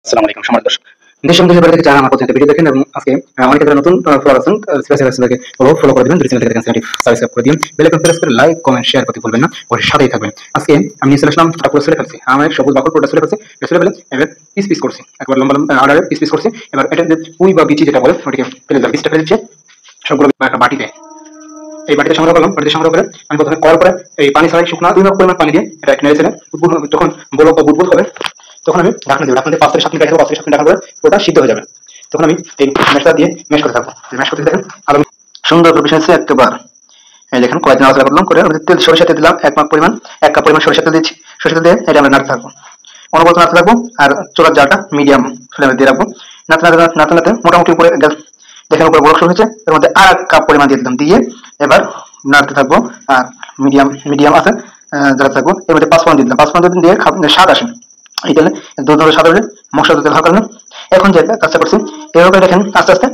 আসসালামু আলাইকুম সম্মানিত দর্শক। দেশ এবং দেশের বাইরে থেকে যারা আমার পর্যন্ত ভিডিও দেখেন এবং আজকে অনেকে যারা নতুন ফলোয়ার আছেন স্পেশালি ফলো করে দিবেন, যদি চ্যানেলটাকে দেখেন চ্যানেলটি সাবস্ক্রাইব করে দিন, বেল আইকন প্রেস করে লাইক কমেন্ট শেয়ার করতে ভুলবেন না, ওর সাথেই থাকবেন। আজকে আমি নিয়ে চলে আসলাম পুরো চলে ফেলছি, আমার সবুজ বাকল পুরোটা চলে ফেলছি, চলে ফেলে এবার পিস পিস করছি, একবার লম্বা লম্বা আর্ডারে পিস পিস করছি। এবার এটা যে পুই বা বিচি যেটা বলে ওটাকে ফেলে দিলাম, পিসটা ফেলে দিচ্ছে সবগুলো একটা বাটিতে। এই বাটিতে সংগ্রহ করলাম, বাটিতে সংগ্রহ করে আমি প্রথমে কল করে এই পানি ছাড়াই শুকনা 2 ভাগ পরিমাণ পানি দিয়ে এটা নেড়ে ছেড়ে বুদবুদ যখন বলক বা বুদবুদ হবে তখন আমি ঢাকনা দেবো, ঢাকনা দিয়ে 5 থেকে 7 মিনিট রাখবো, 5 থেকে 7 মিনিট রাখার পরে ওটা সিদ্ধ হয়ে যাবে। তখন আমি এই ম্যাশটা দিয়ে ম্যাশ করতে থাকবো, ম্যাশ করতে দেখেন আলু সুন্দর করে মিশাচ্ছি একবার। এই দেখেন কয়েকদিন আলাদা করলাম করে তেল, সরিষা তেল দিলাম 1 মাপ পরিমাণ, 1 কাপ পরিমাণ সরিষা তেল দিচ্ছি। সরিষা তেল দিয়ে এটা আমরা নাড়তে থাকবো, অনবরত নাড়তে থাকবো। আর চুলার জালটা মিডিয়াম ফ্লেমে দিয়ে রাখবো, নাড়তে নাড়তে নাড়তে নাড়তে মোটামুটি উপরে দেখেন উপরে বরফ শুরু হয়েছে, এর মধ্যে আর 1 কাপ পরিমাণ দিয়ে দিলাম, দিয়ে এবার নাড়তে থাকবো। আর মিডিয়াম মিডিয়াম আছে যারা থাকবো, এর মধ্যে 5 ফোড়ন দিয়ে দিলাম, 5 ফোড়ন দিয়ে স্বাদ আসে এই তেলে, দুধ ধরে স্বাদ আসে, মশলা তেল হালকা না। এখন যে কাজটা করছি এভাবে দেখেন আস্তে আস্তে